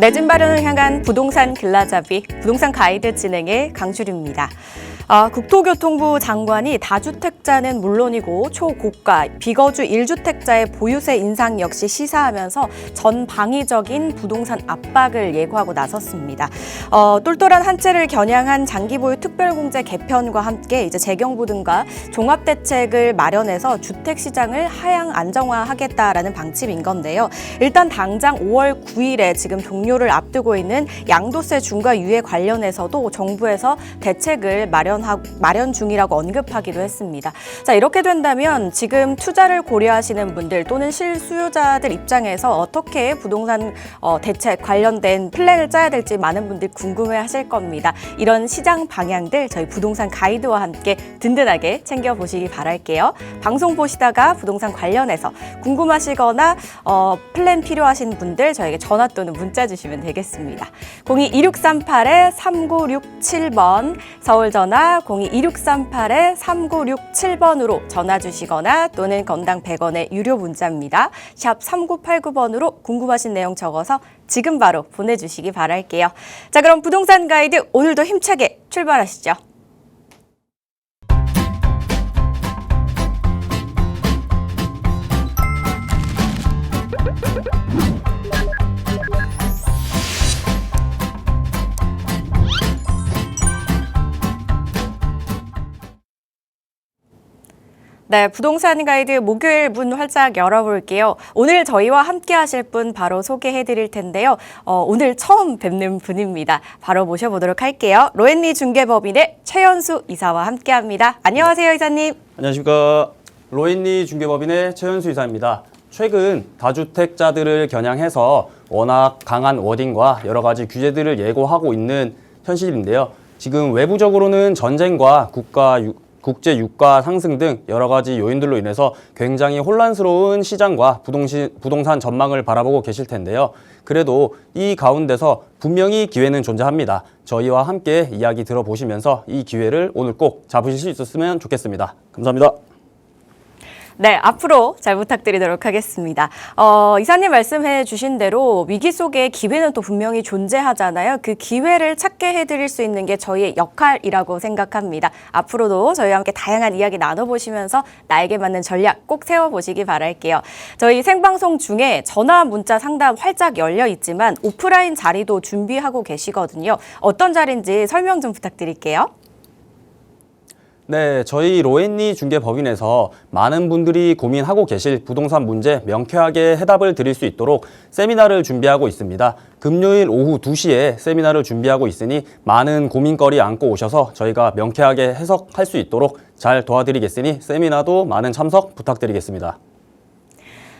내 집 마련을 향한 부동산 길라잡이, 부동산 가이드 진행의 강주리입니다. 국토교통부 장관이 다주택자는 물론이고 초고가, 비거주 1주택자의 보유세 인상 역시 시사하면서 전방위적인 부동산 압박을 예고하고 나섰습니다. 똘똘한 한 채를 겨냥한 장기보유 특별공제 개편과 함께 이제 재경부 등과 종합대책을 마련해서 주택시장을 하향 안정화하겠다라는 방침인 건데요. 일단 당장 5월 9일에 지금 종료를 앞두고 있는 양도세 중과 유예 관련해서도 정부에서 대책을 마련 중이라고 언급하기도 했습니다. 자, 이렇게 된다면 지금 투자를 고려하시는 분들 또는 실수요자들 입장에서 어떻게 부동산 대책 관련된 플랜을 짜야 될지 많은 분들 궁금해하실 겁니다. 이런 시장 방향들 저희 부동산 가이드와 함께 든든하게 챙겨보시기 바랄게요. 방송 보시다가 부동산 관련해서 궁금하시거나 플랜 필요하신 분들 저에게 전화 또는 문자 주시면 되겠습니다. 02-2638-3967번 서울 전화 02-2638-3967번으로 전화 주시거나 또는 건당 100원의 유료 문자입니다. 샵 3989번으로 궁금하신 내용 적어서 지금 바로 보내주시기 바랄게요. 자, 그럼 부동산 가이드 오늘도 힘차게 출발하시죠. 네, 부동산 가이드 목요일 문 활짝 열어볼게요. 오늘 저희와 함께 하실 분 바로 소개해드릴 텐데요. 오늘 처음 뵙는 분입니다. 바로 모셔보도록 할게요. 로엔리 중개법인의 최현수 이사와 함께합니다. 안녕하세요, 이사님. 안녕하십니까. 로엔리 중개법인의 최현수 이사입니다. 최근 다주택자들을 겨냥해서 워낙 강한 워딩과 여러 가지 규제들을 예고하고 있는 현실인데요. 지금 외부적으로는 전쟁과 국제 유가 상승 등 여러 가지 요인들로 인해서 굉장히 혼란스러운 시장과 부동산 전망을 바라보고 계실 텐데요. 그래도 이 가운데서 분명히 기회는 존재합니다. 저희와 함께 이야기 들어보시면서 이 기회를 오늘 꼭 잡으실 수 있었으면 좋겠습니다. 감사합니다. 네, 앞으로 잘 부탁드리도록 하겠습니다. 이사님 말씀해 주신 대로 위기 속에 기회는 또 분명히 존재하잖아요. 그 기회를 찾게 해드릴 수 있는 게 저희의 역할이라고 생각합니다. 앞으로도 저희와 함께 다양한 이야기 나눠보시면서 나에게 맞는 전략 꼭 세워보시기 바랄게요. 저희 생방송 중에 전화, 문자 상담 활짝 열려 있지만 오프라인 자리도 준비하고 계시거든요. 어떤 자리인지 설명 좀 부탁드릴게요. 네, 저희 로엔리 중개법인에서 많은 분들이 고민하고 계실 부동산 문제 명쾌하게 해답을 드릴 수 있도록 세미나를 준비하고 있습니다. 금요일 오후 2시에 세미나를 준비하고 있으니 많은 고민거리 안고 오셔서 저희가 명쾌하게 해석할 수 있도록 잘 도와드리겠으니 세미나도 많은 참석 부탁드리겠습니다.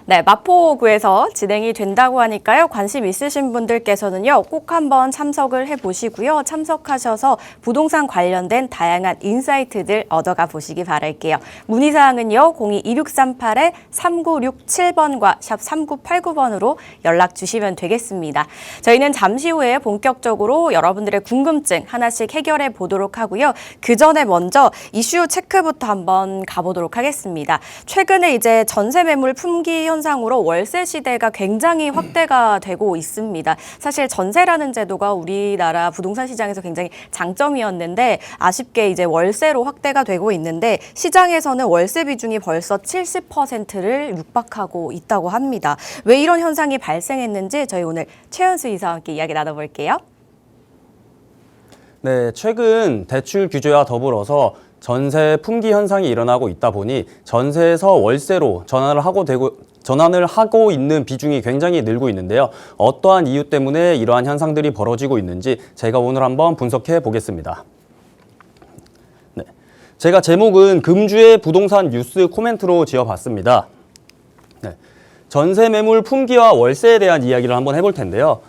네, 마포구에서 진행이 된다고 하니까요. 관심 있으신 분들께서는요. 꼭 한번 참석을 해보시고요. 참석하셔서 부동산 관련된 다양한 인사이트들 얻어가 보시기 바랄게요. 문의사항은요. 02-2638-3967번과 샵 3989번으로 연락 주시면 되겠습니다. 저희는 잠시 후에 본격적으로 여러분들의 궁금증 하나씩 해결해 보도록 하고요. 그 전에 먼저 이슈 체크부터 한번 가보도록 하겠습니다. 최근에 이제 전세 매물 품귀 현상으로 월세 시대가 굉장히 확대가 되고 있습니다. 사실 전세라는 제도가 우리나라 부동산 시장에서 굉장히 장점이었는데 아쉽게 이제 월세로 확대가 되고 있는데 시장에서는 월세 비중이 벌써 70%를 육박하고 있다고 합니다. 왜 이런 현상이 발생했는지 저희 오늘 최현수 이사와 함께 이야기 나눠볼게요. 네, 최근 대출 규제와 더불어서 전세 품귀 현상이 일어나고 있다 보니 전세에서 월세로 전환을 하고 있는 비중이 굉장히 늘고 있는데요. 어떠한 이유 때문에 이러한 현상들이 벌어지고 있는지 제가 오늘 한번 분석해 보겠습니다. 네, 제가 제목은 금주의 부동산 뉴스 코멘트로 지어봤습니다. 네, 전세 매물 품귀와 월세에 대한 이야기를 한번 해볼 텐데요.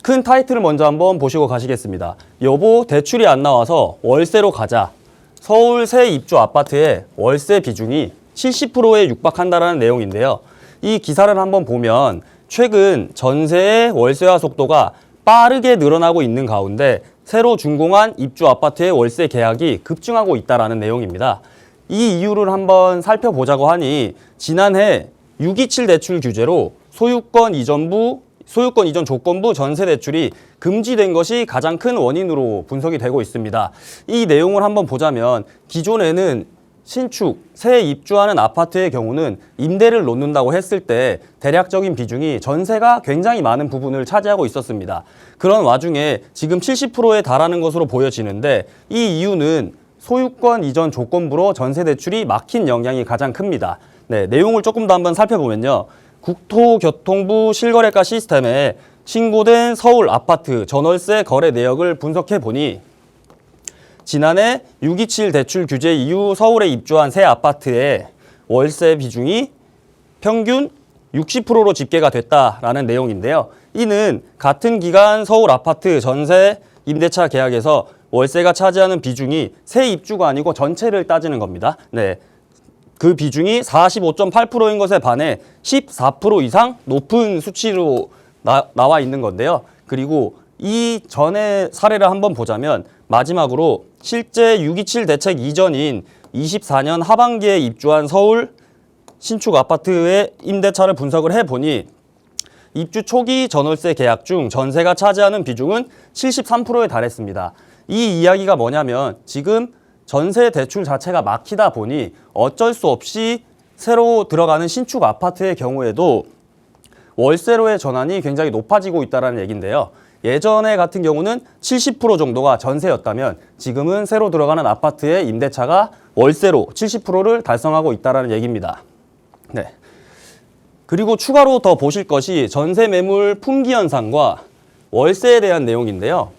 큰 타이틀을 먼저 한번 보시고 가시겠습니다. 여보, 대출이 안 나와서 월세로 가자. 서울 새 입주 아파트의 월세 비중이 70%에 육박한다는 내용인데요. 이 기사를 한번 보면 최근 전세의 월세화 속도가 빠르게 늘어나고 있는 가운데 새로 준공한 입주 아파트의 월세 계약이 급증하고 있다는 내용입니다. 이 이유를 한번 살펴보자고 하니 지난해 627 대출 규제로 소유권 이전부 소유권 이전 조건부 전세 대출이 금지된 것이 가장 큰 원인으로 분석이 되고 있습니다. 이 내용을 한번 보자면 기존에는 신축, 새 입주하는 아파트의 경우는 임대를 놓는다고 했을 때 대략적인 비중이 전세가 굉장히 많은 부분을 차지하고 있었습니다. 그런 와중에 지금 70%에 달하는 것으로 보여지는데 이 이유는 소유권 이전 조건부로 전세 대출이 막힌 영향이 가장 큽니다. 네, 내용을 조금 더 한번 살펴보면요. 국토교통부 실거래가 시스템에 신고된 서울 아파트 전월세 거래 내역을 분석해 보니 지난해 627 대출 규제 이후 서울에 입주한 새 아파트의 월세 비중이 평균 60%로 집계가 됐다라는 내용인데요. 이는 같은 기간 서울 아파트 전세 임대차 계약에서 월세가 차지하는 비중이 새 입주가 아니고 전체를 따지는 겁니다. 네. 그 비중이 45.8%인 것에 반해 14% 이상 높은 수치로 나와 있는 건데요. 그리고 이 전의 사례를 한번 보자면 마지막으로 실제 627 대책 이전인 24년 하반기에 입주한 서울 신축 아파트의 임대차를 분석을 해보니 입주 초기 전월세 계약 중 전세가 차지하는 비중은 73%에 달했습니다. 이 이야기가 뭐냐면 지금 전세 대출 자체가 막히다 보니 어쩔 수 없이 새로 들어가는 신축 아파트의 경우에도 월세로의 전환이 굉장히 높아지고 있다는 얘기인데요. 예전에 같은 경우는 70% 정도가 전세였다면 지금은 새로 들어가는 아파트의 임대차가 월세로 70%를 달성하고 있다는 얘기입니다. 네. 그리고 추가로 더 보실 것이 전세 매물 품귀 현상과 월세에 대한 내용인데요.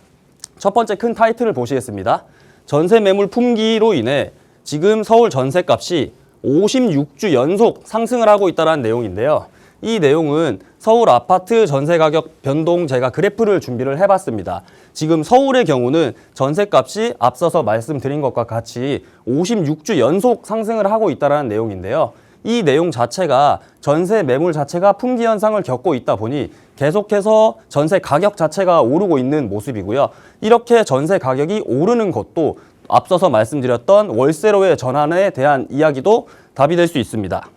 첫 번째 큰 타이틀을 보시겠습니다. 전세 매물 품귀로 인해 지금 서울 전세값이 56주 연속 상승을 하고 있다는 내용인데요. 이 내용은 서울 아파트 전세 가격 변동 제가 그래프를 준비를 해봤습니다. 지금 서울의 경우는 전세값이 앞서서 말씀드린 것과 같이 56주 연속 상승을 하고 있다는 내용인데요. 이 내용 자체가 전세 매물 자체가 품귀 현상을 겪고 있다 보니 계속해서 전세 가격 자체가 오르고 있는 모습이고요. 이렇게 전세 가격이 오르는 것도 앞서서 말씀드렸던 월세로의 전환에 대한 이야기도 답이 될 수 있습니다.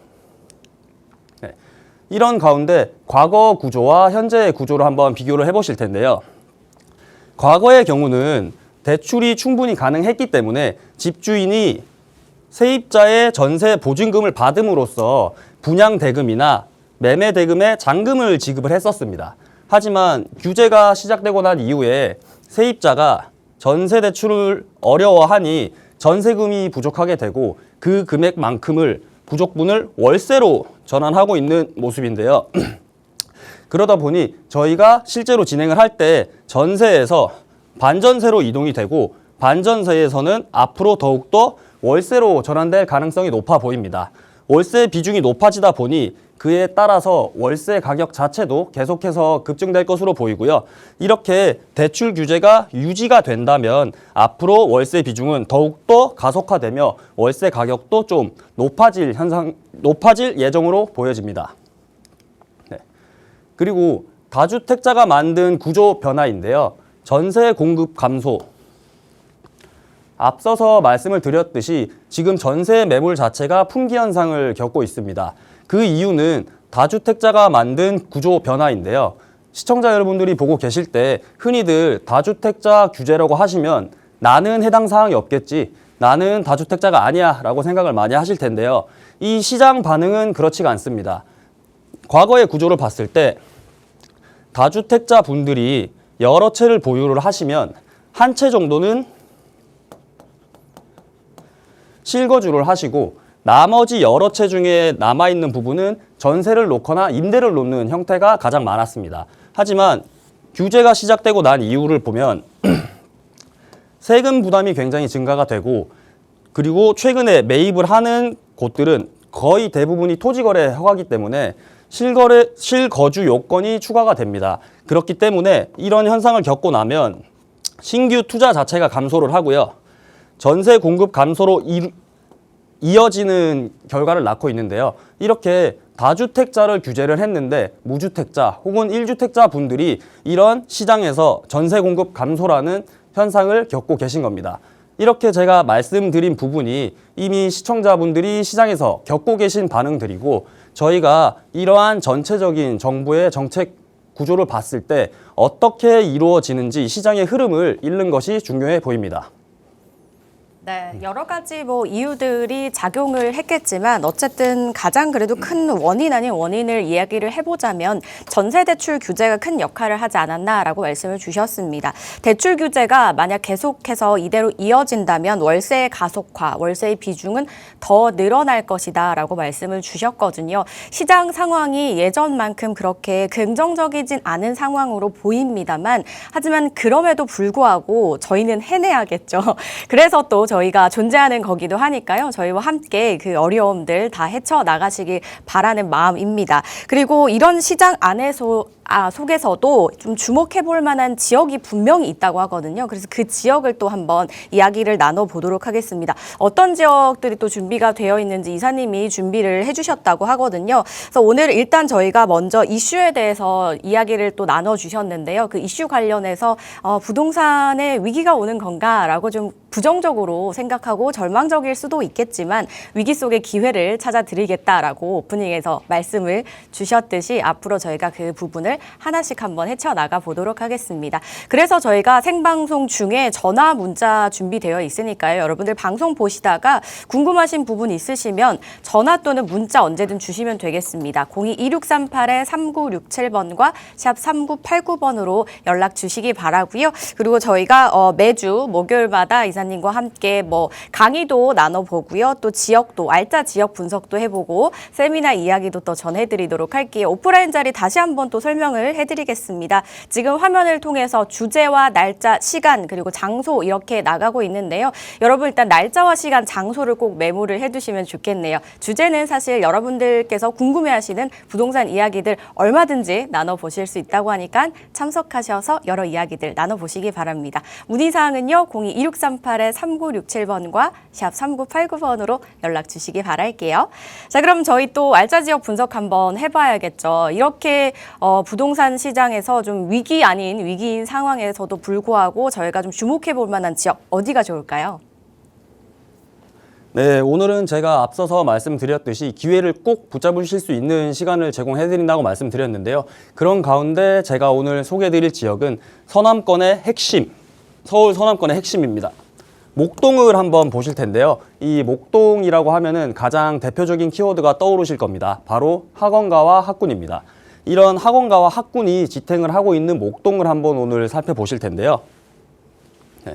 네. 이런 가운데 과거 구조와 현재의 구조를 한번 비교를 해보실 텐데요. 과거의 경우는 대출이 충분히 가능했기 때문에 집주인이 세입자의 전세 보증금을 받음으로써 분양대금이나 매매대금에 잔금을 지급을 했었습니다. 하지만 규제가 시작되고 난 이후에 세입자가 전세 대출을 어려워하니 전세금이 부족하게 되고 그 금액만큼을 부족분을 월세로 전환하고 있는 모습인데요. 그러다 보니 저희가 실제로 진행을 할 때 전세에서 반전세로 이동이 되고 반전세에서는 앞으로 더욱더 월세로 전환될 가능성이 높아 보입니다. 월세 비중이 높아지다 보니 그에 따라서 월세 가격 자체도 계속해서 급증될 것으로 보이고요. 이렇게 대출 규제가 유지가 된다면 앞으로 월세 비중은 더욱더 가속화되며 월세 가격도 좀 높아질 예정으로 보여집니다. 네. 그리고 다주택자가 만든 구조 변화인데요. 전세 공급 감소. 앞서서 말씀을 드렸듯이 지금 전세 매물 자체가 품귀 현상을 겪고 있습니다. 그 이유는 다주택자가 만든 구조 변화인데요. 시청자 여러분들이 보고 계실 때 흔히들 다주택자 규제라고 하시면 나는 해당 사항이 없겠지, 나는 다주택자가 아니야 라고 생각을 많이 하실 텐데요. 이 시장 반응은 그렇지가 않습니다. 과거의 구조를 봤을 때 다주택자 분들이 여러 채를 보유를 하시면 한 채 정도는 실거주를 하시고 나머지 여러 채 중에 남아있는 부분은 전세를 놓거나 임대를 놓는 형태가 가장 많았습니다. 하지만 규제가 시작되고 난 이유를 보면 세금 부담이 굉장히 증가가 되고 그리고 최근에 매입을 하는 곳들은 거의 대부분이 토지거래 허가이기 때문에 실거주 요건이 추가가 됩니다. 그렇기 때문에 이런 현상을 겪고 나면 신규 투자 자체가 감소를 하고요. 전세 공급 감소로 이어지는 결과를 낳고 있는데요. 이렇게 다주택자를 규제를 했는데 무주택자 혹은 1주택자 분들이 이런 시장에서 전세 공급 감소라는 현상을 겪고 계신 겁니다. 이렇게 제가 말씀드린 부분이 이미 시청자분들이 시장에서 겪고 계신 반응들이고 저희가 이러한 전체적인 정부의 정책 구조를 봤을 때 어떻게 이루어지는지 시장의 흐름을 읽는 것이 중요해 보입니다. 네, 여러 가지 이유들이 작용을 했겠지만 어쨌든 가장 그래도 큰 원인 아닌 원인을 이야기를 해보자면 전세 대출 규제가 큰 역할을 하지 않았나라고 말씀을 주셨습니다. 대출 규제가 만약 계속해서 이대로 이어진다면 월세의 가속화, 월세의 비중은 더 늘어날 것이다라고 말씀을 주셨거든요. 시장 상황이 예전만큼 그렇게 긍정적이진 않은 상황으로 보입니다만 하지만 그럼에도 불구하고 저희는 해내야겠죠. 그래서 또 저희가 존재하는 거기도 하니까요. 저희와 함께 그 어려움들 다 헤쳐나가시길 바라는 마음입니다. 그리고 이런 시장 속에서도 좀 주목해 볼 만한 지역이 분명히 있다고 하거든요. 그래서 그 지역을 또 한번 이야기를 나눠보도록 하겠습니다. 어떤 지역들이 또 준비가 되어 있는지 이사님이 준비를 해주셨다고 하거든요. 그래서 오늘 일단 저희가 먼저 이슈에 대해서 이야기를 또 나눠주셨는데요. 그 이슈 관련해서 부동산에 위기가 오는 건가라고 좀 부정적으로 생각하고 절망적일 수도 있겠지만 위기 속의 기회를 찾아드리겠다라고 오프닝에서 말씀을 주셨듯이 앞으로 저희가 그 부분을 하나씩 한번 헤쳐나가 보도록 하겠습니다. 그래서 저희가 생방송 중에 전화 문자 준비되어 있으니까요. 여러분들 방송 보시다가 궁금하신 부분 있으시면 전화 또는 문자 언제든 주시면 되겠습니다. 02-2638-3967번과 샵 3989번으로 연락 주시기 바라고요. 그리고 저희가 매주 목요일마다 이사님과 함께 강의도 나눠보고요. 또 지역도 알짜 지역 분석도 해보고 세미나 이야기도 또 전해드리도록 할게요. 오프라인 자리 다시 한번 또 설명을 해드리겠습니다. 지금 화면을 통해서 주제와 날짜, 시간 그리고 장소 이렇게 나가고 있는데요. 여러분 일단 날짜와 시간, 장소를 꼭 메모를 해두시면 좋겠네요. 주제는 사실 여러분들께서 궁금해하시는 부동산 이야기들 얼마든지 나눠보실 수 있다고 하니까 참석하셔서 여러 이야기들 나눠보시기 바랍니다. 문의사항은요. 02-2638-3967번과 샵 3989번으로 연락 주시기 바랄게요. 자, 그럼 저희 또 알짜 지역 분석 한번 해봐야겠죠. 이렇게 부동산 시장에서 좀 위기 아닌 위기인 상황에서도 불구하고 저희가 좀 주목해 볼 만한 지역 어디가 좋을까요? 네, 오늘은 제가 앞서서 말씀드렸듯이 기회를 꼭 붙잡으실 수 있는 시간을 제공해드린다고 말씀드렸는데요. 그런 가운데 제가 오늘 소개해드릴 지역은 서남권의 핵심, 서울 서남권의 핵심입니다. 목동을 한번 보실 텐데요. 이 목동이라고 하면은 가장 대표적인 키워드가 떠오르실 겁니다. 바로 학원가와 학군입니다. 이런 학원가와 학군이 지탱을 하고 있는 목동을 한번 오늘 살펴보실 텐데요. 네.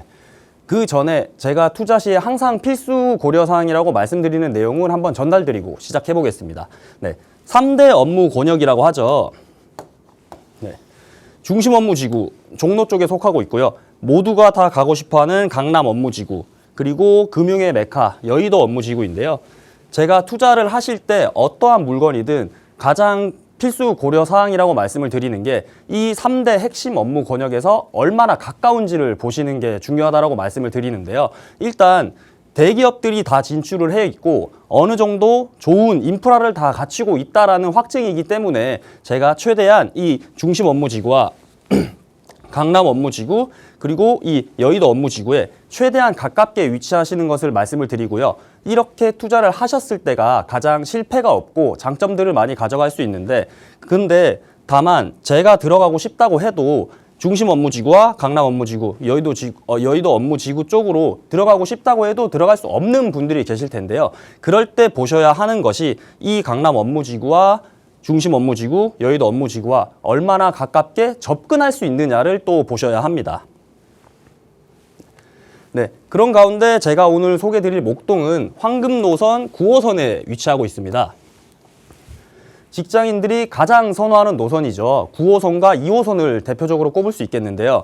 그 전에 제가 투자 시에 항상 필수 고려사항이라고 말씀드리는 내용을 한번 전달드리고 시작해 보겠습니다. 네. 3대 업무 권역이라고 하죠. 네. 중심 업무지구, 종로 쪽에 속하고 있고요. 모두가 다 가고 싶어하는 강남 업무지구, 그리고 금융의 메카, 여의도 업무지구인데요. 제가 투자를 하실 때 어떠한 물건이든 가장 필수 고려사항이라고 말씀을 드리는 게 이 3대 핵심 업무 권역에서 얼마나 가까운지를 보시는 게 중요하다고 말씀을 드리는데요. 일단 대기업들이 다 진출을 해 있고 어느 정도 좋은 인프라를 다 갖추고 있다라는 확증이기 때문에 제가 최대한 이 중심 업무지구와 강남 업무지구 그리고 이 여의도 업무지구에 최대한 가깝게 위치하시는 것을 말씀을 드리고요. 이렇게 투자를 하셨을 때가 가장 실패가 없고 장점들을 많이 가져갈 수 있는데 근데 다만 제가 들어가고 싶다고 해도 중심 업무지구와 강남 업무지구, 여의도 업무지구 쪽으로 들어가고 싶다고 해도 들어갈 수 없는 분들이 계실 텐데요. 그럴 때 보셔야 하는 것이 이 강남 업무지구와 중심 업무지구, 여의도 업무지구와 얼마나 가깝게 접근할 수 있느냐를 또 보셔야 합니다. 네, 그런 가운데 제가 오늘 소개드릴 목동은 황금노선 9호선에 위치하고 있습니다. 직장인들이 가장 선호하는 노선이죠. 9호선과 2호선을 대표적으로 꼽을 수 있겠는데요.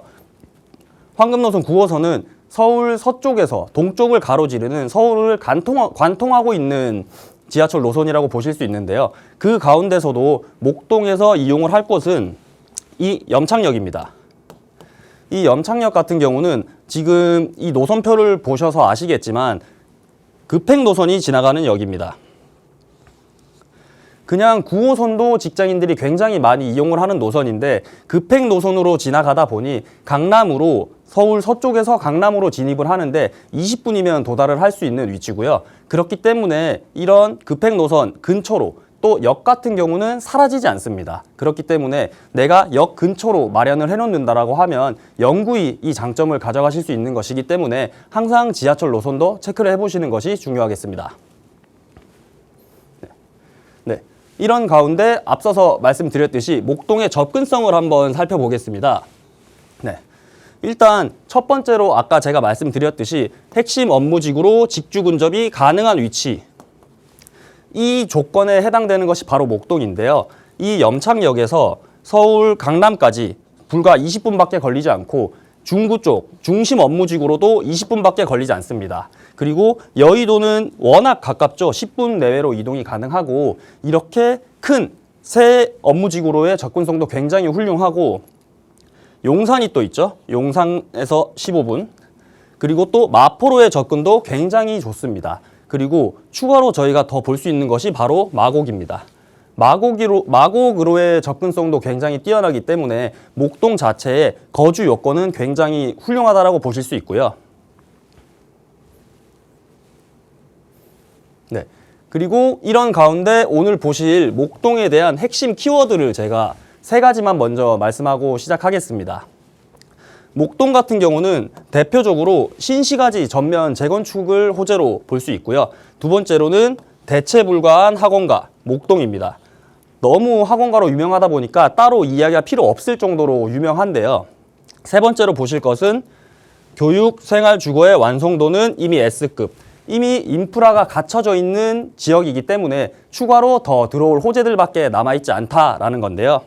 황금노선 9호선은 서울 서쪽에서 동쪽을 가로지르는 서울을 관통하고 있는 지하철 노선이라고 보실 수 있는데요. 그 가운데서도 목동에서 이용을 할 곳은 이 염창역입니다. 이 염창역 같은 경우는 지금 이 노선표를 보셔서 아시겠지만 급행 노선이 지나가는 역입니다. 그냥 9호선도 직장인들이 굉장히 많이 이용을 하는 노선인데 급행 노선으로 지나가다 보니 강남으로 서울 서쪽에서 강남으로 진입을 하는데 20분이면 도달을 할 수 있는 위치고요. 그렇기 때문에 이런 급행 노선 근처로 또 역 같은 경우는 사라지지 않습니다. 그렇기 때문에 내가 역 근처로 마련을 해놓는다라고 하면 영구히 이 장점을 가져가실 수 있는 것이기 때문에 항상 지하철 노선도 체크를 해보시는 것이 중요하겠습니다. 네, 이런 가운데 앞서서 말씀드렸듯이 목동의 접근성을 한번 살펴보겠습니다. 네. 일단 첫 번째로 아까 제가 말씀드렸듯이 핵심 업무지구로 직주 근접이 가능한 위치, 이 조건에 해당되는 것이 바로 목동인데요. 이 염창역에서 서울 강남까지 불과 20분밖에 걸리지 않고 중구 쪽 중심 업무지구로도 20분밖에 걸리지 않습니다. 그리고 여의도는 워낙 가깝죠. 10분 내외로 이동이 가능하고 이렇게 큰 새 업무지구로의 접근성도 굉장히 훌륭하고 용산이 또 있죠. 용산에서 15분. 그리고 또 마포로의 접근도 굉장히 좋습니다. 그리고 추가로 저희가 더 볼 수 있는 것이 바로 마곡입니다. 마곡으로의 접근성도 굉장히 뛰어나기 때문에 목동 자체의 거주 여건은 굉장히 훌륭하다라고 보실 수 있고요. 네. 그리고 이런 가운데 오늘 보실 목동에 대한 핵심 키워드를 제가 3가지만 먼저 말씀하고 시작하겠습니다. 목동 같은 경우는 대표적으로 신시가지 전면 재건축을 호재로 볼 수 있고요. 두 번째로는 대체 불가한 학원가 목동입니다. 너무 학원가로 유명하다 보니까 따로 이야기가 필요 없을 정도로 유명한데요. 세 번째로 보실 것은 교육, 생활, 주거의 완성도는 이미 S급, 이미 인프라가 갖춰져 있는 지역이기 때문에 추가로 더 들어올 호재들밖에 남아있지 않다라는 건데요.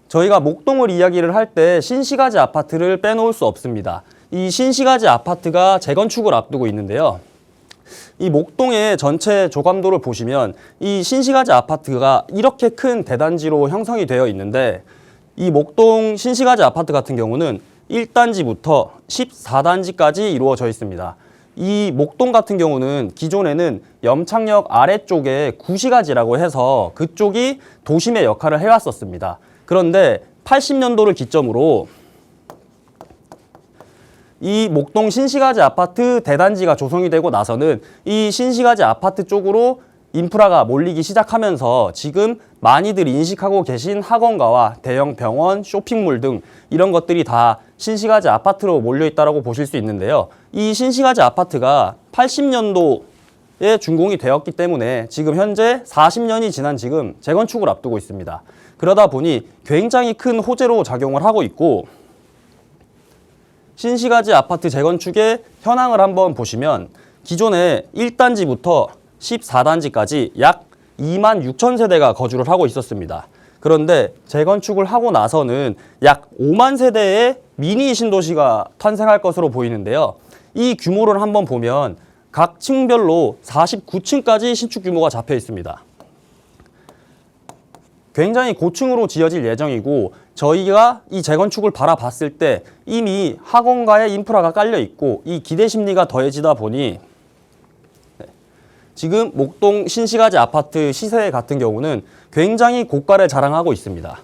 저희가 목동을 이야기를 할 때 신시가지 아파트를 빼놓을 수 없습니다. 이 신시가지 아파트가 재건축을 앞두고 있는데요. 이 목동의 전체 조감도를 보시면 이 신시가지 아파트가 이렇게 큰 대단지로 형성이 되어 있는데 이 목동 신시가지 아파트 같은 경우는 1단지부터 14단지까지 이루어져 있습니다. 이 목동 같은 경우는 기존에는 염창역 아래쪽에 구시가지라고 해서 그쪽이 도심의 역할을 해왔었습니다. 그런데 80년도를 기점으로 이 목동 신시가지 아파트 대단지가 조성이 되고 나서는 이 신시가지 아파트 쪽으로 인프라가 몰리기 시작하면서 지금 많이들 인식하고 계신 학원가와 대형 병원, 쇼핑몰 등 이런 것들이 다 신시가지 아파트로 몰려있다고 보실 수 있는데요. 이 신시가지 아파트가 80년도에 준공이 되었기 때문에 지금 현재 40년이 지난 지금 재건축을 앞두고 있습니다. 그러다 보니 굉장히 큰 호재로 작용을 하고 있고 신시가지 아파트 재건축의 현황을 한번 보시면 기존에 1단지부터 14단지까지 약 2만 6천 세대가 거주를 하고 있었습니다. 그런데 재건축을 하고 나서는 약 5만 세대의 미니 신도시가 탄생할 것으로 보이는데요. 이 규모를 한번 보면 각 층별로 49층까지 신축 규모가 잡혀 있습니다. 굉장히 고층으로 지어질 예정이고 저희가 이 재건축을 바라봤을 때 이미 학원가의 인프라가 깔려 있고 이 기대 심리가 더해지다 보니 지금 목동 신시가지 아파트 시세 같은 경우는 굉장히 고가를 자랑하고 있습니다.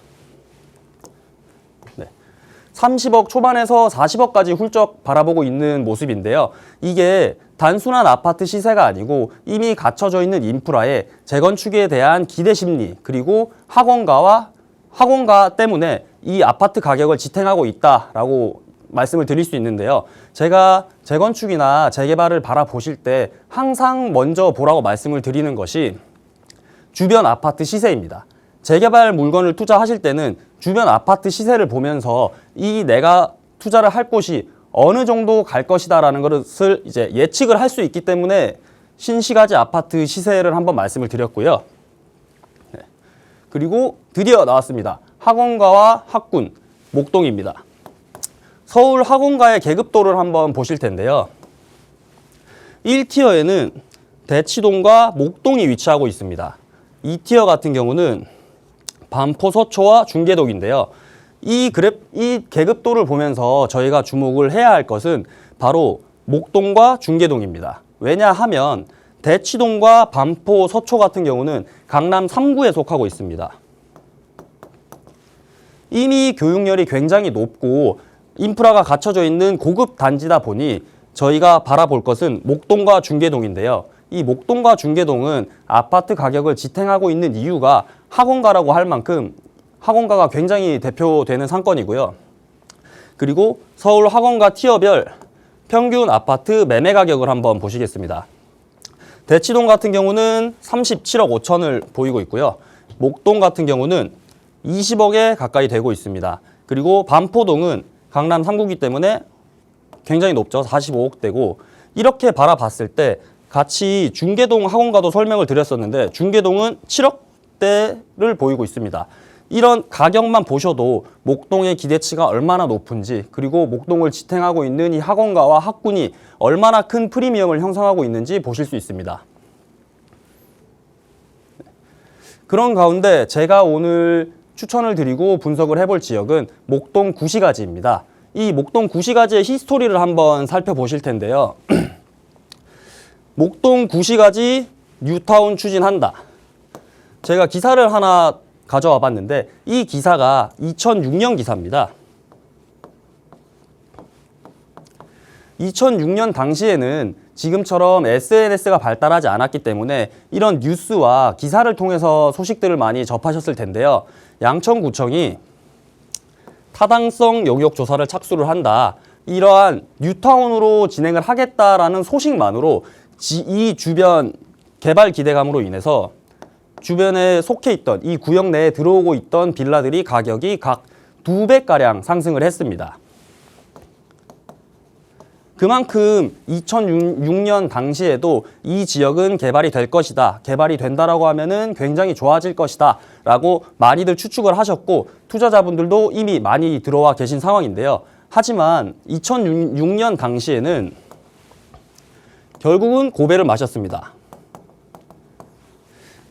30억 초반에서 40억까지 훌쩍 바라보고 있는 모습인데요. 이게 단순한 아파트 시세가 아니고 이미 갖춰져 있는 인프라에 재건축에 대한 기대 심리 그리고 학원가 때문에 이 아파트 가격을 지탱하고 있다라고 말씀을 드릴 수 있는데요. 제가 재건축이나 재개발을 바라보실 때 항상 먼저 보라고 말씀을 드리는 것이 주변 아파트 시세입니다. 재개발 물건을 투자하실 때는 주변 아파트 시세를 보면서 이 내가 투자를 할 곳이 어느 정도 갈 것이다라는 것을 이제 예측을 할 수 있기 때문에 신시가지 아파트 시세를 한번 말씀을 드렸고요. 그리고 드디어 나왔습니다. 학원가와 학군, 목동입니다. 서울 학원가의 계급도를 한번 보실 텐데요. 1티어에는 대치동과 목동이 위치하고 있습니다. 2티어 같은 경우는 반포, 서초와 중계동인데요. 이 계급도를 보면서 저희가 주목을 해야 할 것은 바로 목동과 중계동입니다. 왜냐하면 대치동과 반포, 서초 같은 경우는 강남 3구에 속하고 있습니다. 이미 교육열이 굉장히 높고 인프라가 갖춰져 있는 고급 단지다 보니 저희가 바라볼 것은 목동과 중계동인데요. 이 목동과 중계동은 아파트 가격을 지탱하고 있는 이유가 학원가라고 할 만큼 학원가가 굉장히 대표되는 상권이고요. 그리고 서울 학원가 티어별 평균 아파트 매매 가격을 한번 보시겠습니다. 대치동 같은 경우는 37억 5천을 보이고 있고요. 목동 같은 경우는 20억에 가까이 되고 있습니다. 그리고 반포동은 강남 3구이기 때문에 굉장히 높죠. 45억대고 이렇게 바라봤을 때 같이 중계동 학원가도 설명을 드렸었는데 중계동은 7억대를 보이고 있습니다. 이런 가격만 보셔도 목동의 기대치가 얼마나 높은지 그리고 목동을 지탱하고 있는 이 학원가와 학군이 얼마나 큰 프리미엄을 형성하고 있는지 보실 수 있습니다. 그런 가운데 제가 오늘 추천을 드리고 분석을 해볼 지역은 목동 구시가지입니다. 이 목동 구시가지의 히스토리를 한번 살펴보실 텐데요. 목동 구시가지 뉴타운 추진한다. 제가 기사를 하나 가져와 봤는데 이 기사가 2006년 기사입니다. 2006년 당시에는 지금처럼 SNS가 발달하지 않았기 때문에 이런 뉴스와 기사를 통해서 소식들을 많이 접하셨을 텐데요. 양천구청이 타당성 영역 조사를 착수를 한다. 이러한 뉴타운으로 진행을 하겠다라는 소식만으로 이 주변 개발 기대감으로 인해서 주변에 속해 있던 이 구역 내에 들어오고 있던 빌라들이 가격이 각 2배가량 상승을 했습니다. 그만큼 2006년 당시에도 이 지역은 개발이 될 것이다. 개발이 된다라고 하면은 굉장히 좋아질 것이다. 라고 많이들 추측을 하셨고 투자자분들도 이미 많이 들어와 계신 상황인데요. 하지만 2006년 당시에는 결국은 고배를 마셨습니다.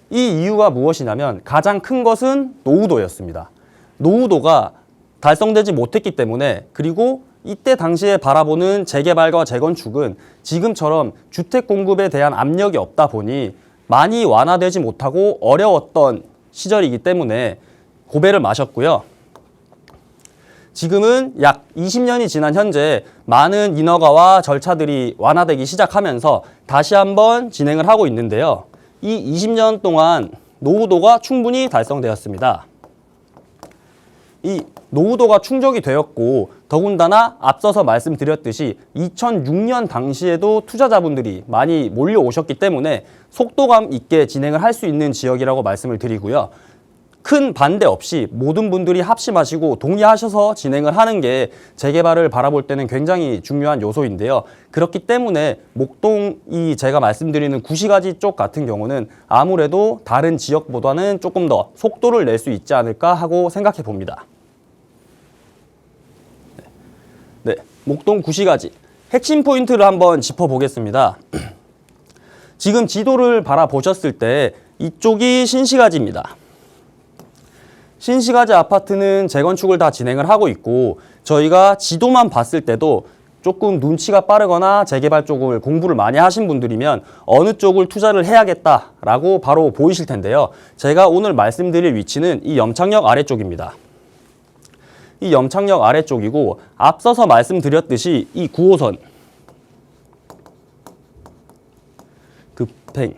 이 이유가 무엇이냐면 가장 큰 것은 노후도였습니다. 노후도가 달성되지 못했기 때문에 그리고 이때 당시에 바라보는 재개발과 재건축은 지금처럼 주택 공급에 대한 압력이 없다 보니 많이 완화되지 못하고 어려웠던 시절이기 때문에 고배를 마셨고요. 지금은 약 20년이 지난 현재 많은 인허가와 절차들이 완화되기 시작하면서 다시 한번 진행을 하고 있는데요. 이 20년 동안 노후도가 충분히 달성되었습니다. 이 노후도가 충족이 되었고 더군다나 앞서서 말씀드렸듯이 2006년 당시에도 투자자분들이 많이 몰려오셨기 때문에 속도감 있게 진행을 할 수 있는 지역이라고 말씀을 드리고요. 큰 반대 없이 모든 분들이 합심하시고 동의하셔서 진행을 하는 게 재개발을 바라볼 때는 굉장히 중요한 요소인데요. 그렇기 때문에 목동이 제가 말씀드리는 구시가지 쪽 같은 경우는 아무래도 다른 지역보다는 조금 더 속도를 낼 수 있지 않을까 하고 생각해 봅니다. 네, 목동 구시가지 핵심 포인트를 한번 짚어보겠습니다. 지금 지도를 바라보셨을 때 이쪽이 신시가지입니다. 신시가지 아파트는 재건축을 다 진행을 하고 있고 저희가 지도만 봤을 때도 조금 눈치가 빠르거나 재개발 쪽을 공부를 많이 하신 분들이면 어느 쪽을 투자를 해야겠다라고 바로 보이실 텐데요. 제가 오늘 말씀드릴 위치는 이 염창역 아래쪽입니다. 이 염창역 아래쪽이고 앞서서 말씀드렸듯이 이 9호선 급행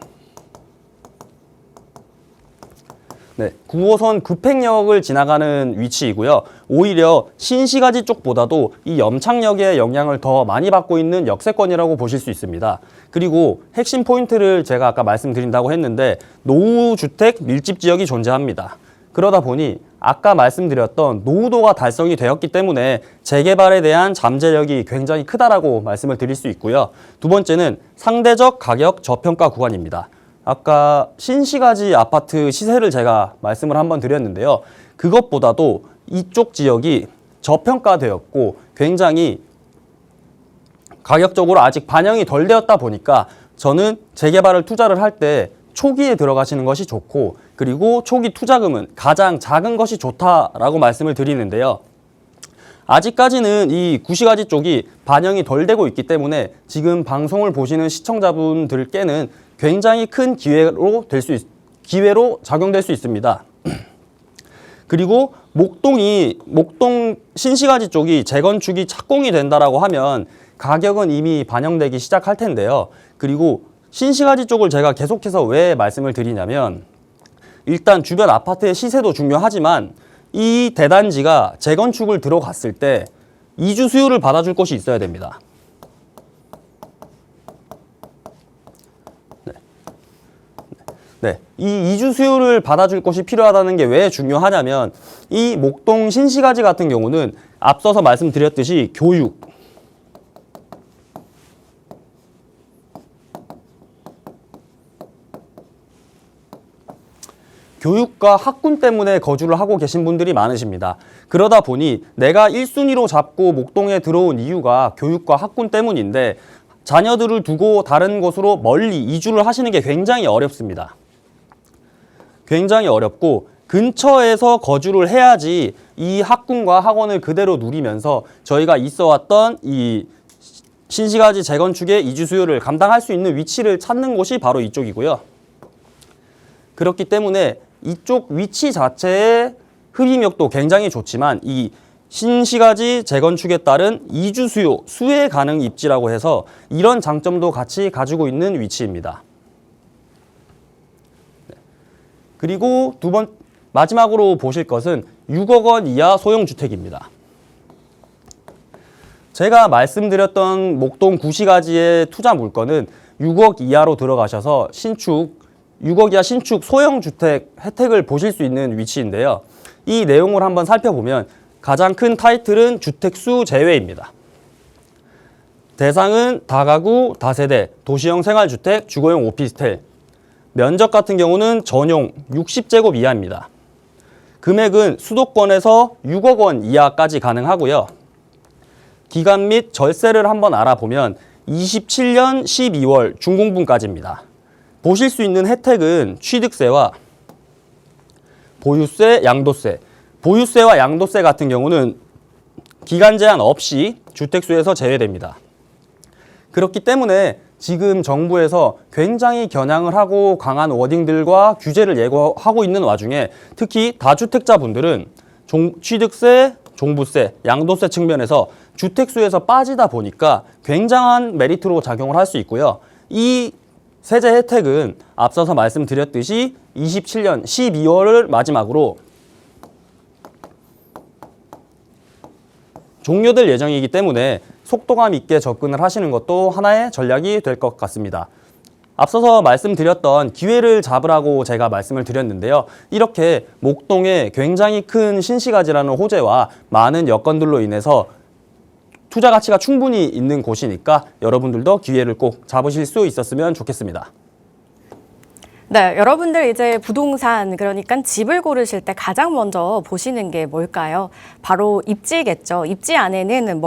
9호선 급행역을 지나가는 위치이고요. 오히려 신시가지 쪽보다도 이 염창역의 영향을 더 많이 받고 있는 역세권이라고 보실 수 있습니다. 그리고 핵심 포인트를 제가 아까 말씀드린다고 했는데 노후주택 밀집 지역이 존재합니다. 그러다 보니 아까 말씀드렸던 노후도가 달성이 되었기 때문에 재개발에 대한 잠재력이 굉장히 크다라고 말씀을 드릴 수 있고요. 두 번째는 상대적 가격 저평가 구간입니다. 아까 신시가지 아파트 시세를 제가 말씀을 한번 드렸는데요. 그것보다도 이쪽 지역이 저평가되었고 굉장히 가격적으로 아직 반영이 덜 되었다 보니까 저는 재개발을 투자를 할 때 초기에 들어가시는 것이 좋고 그리고 초기 투자금은 가장 작은 것이 좋다라고 말씀을 드리는데요. 아직까지는 이 구시가지 쪽이 반영이 덜 되고 있기 때문에 지금 방송을 보시는 시청자분들께는 굉장히 큰 기회로 작용될 수 있습니다. 그리고 목동 신시가지 쪽이 재건축이 착공이 된다라고 하면 가격은 이미 반영되기 시작할 텐데요. 그리고 신시가지 쪽을 제가 계속해서 왜 말씀을 드리냐면 일단 주변 아파트의 시세도 중요하지만 이 대단지가 재건축을 들어갔을 때 이주 수요를 받아줄 곳이 있어야 됩니다. 네, 이 이주 수요를 받아줄 곳이 필요하다는 게 왜 중요하냐면 이 목동 신시가지 같은 경우는 앞서서 말씀드렸듯이 교육과 학군 때문에 거주를 하고 계신 분들이 많으십니다. 그러다 보니 내가 1순위로 잡고 목동에 들어온 이유가 교육과 학군 때문인데 자녀들을 두고 다른 곳으로 멀리 이주를 하시는 게 굉장히 어렵습니다. 굉장히 어렵고 근처에서 거주를 해야지 이 학군과 학원을 그대로 누리면서 저희가 있어왔던 이 신시가지 재건축의 이주 수요를 감당할 수 있는 위치를 찾는 곳이 바로 이쪽이고요. 그렇기 때문에 이쪽 위치 자체의 흡입력도 굉장히 좋지만 이 신시가지 재건축에 따른 이주 수요, 수혜 가능 입지라고 해서 이런 장점도 같이 가지고 있는 위치입니다. 그리고 마지막으로 보실 것은 6억 원 이하 소형주택입니다. 제가 말씀드렸던 목동 구시가지의 투자 물건은 6억 이하로 들어가셔서 6억 이하 신축 소형주택 혜택을 보실 수 있는 위치인데요. 이 내용을 한번 살펴보면 가장 큰 타이틀은 주택수 제외입니다. 대상은 다가구, 다세대, 도시형 생활주택, 주거용 오피스텔. 면적 같은 경우는 전용 60제곱 이하입니다. 금액은 수도권에서 6억 원 이하까지 가능하고요. 기간 및 절세를 한번 알아보면 27년 12월 중공분까지입니다. 보실 수 있는 혜택은 취득세와 보유세, 양도세. 보유세와 양도세 같은 경우는 기간 제한 없이 주택수에서 제외됩니다. 그렇기 때문에 지금 정부에서 굉장히 겨냥을 하고 강한 워딩들과 규제를 예고하고 있는 와중에 특히 다주택자분들은 취득세, 종부세, 양도세 측면에서 주택수에서 빠지다 보니까 굉장한 메리트로 작용을 할 수 있고요. 이 세제 혜택은 앞서서 말씀드렸듯이 27년 12월을 마지막으로 종료될 예정이기 때문에 속도감 있게 접근을 하시는 것도 하나의 전략이 될 것 같습니다. 앞서서 말씀드렸던 기회를 잡으라고 제가 말씀을 드렸는데요. 이렇게 목동에 굉장히 큰 신시가지라는 호재와 많은 여건들로 인해서 투자 가치가 충분히 있는 곳이니까 여러분들도 기회를 꼭 잡으실 수 있었으면 좋겠습니다. 네, 여러분들 이제 부동산, 그러니까 집을 고르실 때 가장 먼저 보시는 게 뭘까요? 바로 입지겠죠. 입지 안에는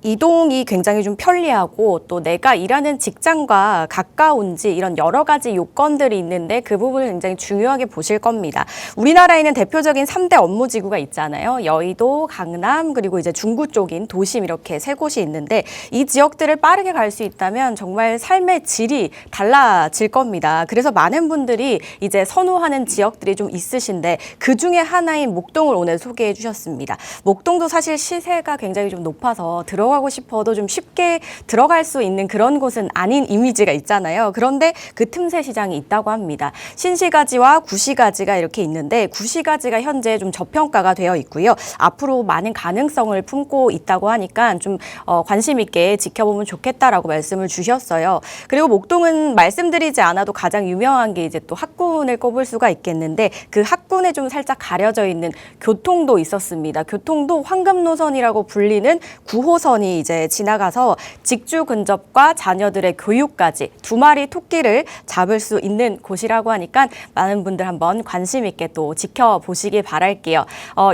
이동이 굉장히 좀 편리하고 또 내가 일하는 직장과 가까운지 이런 여러 가지 요건들이 있는데 그 부분을 굉장히 중요하게 보실 겁니다. 우리나라에는 대표적인 3대 업무지구가 있잖아요. 여의도, 강남, 그리고 이제 중구 쪽인 도심 이렇게 세 곳이 있는데 이 지역들을 빠르게 갈 수 있다면 정말 삶의 질이 달라질 겁니다. 그래서 많은 분들이 이제 선호하는 지역들이 좀 있으신데 그 중에 하나인 목동을 오늘 소개해 주셨습니다. 목동도 사실 시세가 굉장히 좀 높아서 들어가고 싶어도 좀 쉽게 들어갈 수 있는 그런 곳은 아닌 이미지가 있잖아요. 그런데 그 틈새 시장이 있다고 합니다. 신시가지와 구시가지가 이렇게 있는데 구시가지가 현재 좀 저평가가 되어 있고요. 앞으로 많은 가능성을 품고 있다고 하니까 좀 관심 있게 지켜보면 좋겠다라고 말씀을 주셨어요. 그리고 목동은 말씀드리지 않아도 가장 유명한 게 이제 또 학군을 꼽을 수가 있겠는데 그 학군에 좀 살짝 가려져 있는 교통도 있었습니다. 교통도 황금 노선이라고 불리는 9호선이 이제 지나가서 직주 근접과 자녀들의 교육까지 두 마리 토끼를 잡을 수 있는 곳이라고 하니까 많은 분들 한번 관심 있게 또 지켜보시길 바랄게요.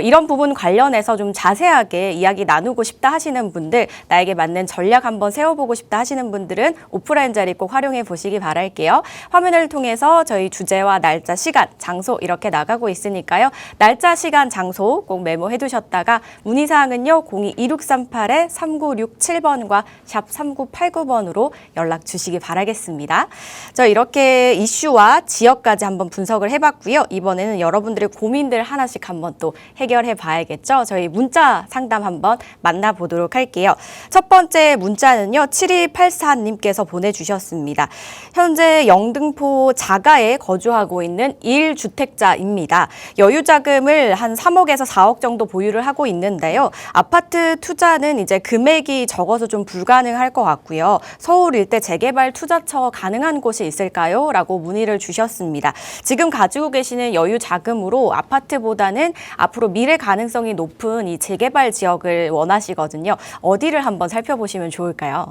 이런 부분 관련해서 좀 자세하게 이야기 나누고 싶다 하시는 분들, 나에게 맞는 전략 한번 세워보고 싶다 하시는 분들은 오프라인 자리 꼭 활용해 보시기 바랄게요. 화면을 통해 통해서 저희 주제와 날짜, 시간, 장소 이렇게 나가고 있으니까요. 날짜, 시간, 장소 꼭 메모해 두셨다가 문의사항은요. 02-2638-3967번과 샵 3989번으로 연락 주시기 바라겠습니다. 저 이렇게 이슈와 지역까지 한번 분석을 해봤고요. 이번에는 여러분들의 고민들 하나씩 한번 또 해결해 봐야겠죠. 저희 문자 상담 한번 만나보도록 할게요. 첫 번째 문자는요. 7284님께서 보내주셨습니다. 현재 영등포 자가에 거주하고 있는 1주택자입니다. 여유자금을 한 3억에서 4억 정도 보유를 하고 있는데요. 아파트 투자는 이제 금액이 적어서 좀 불가능할 것 같고요. 서울 일대 재개발 투자처 가능한 곳이 있을까요? 라고 문의를 주셨습니다. 지금 가지고 계시는 여유자금으로 아파트보다는 앞으로 미래 가능성이 높은 이 재개발 지역을 원하시거든요. 어디를 한번 살펴보시면 좋을까요?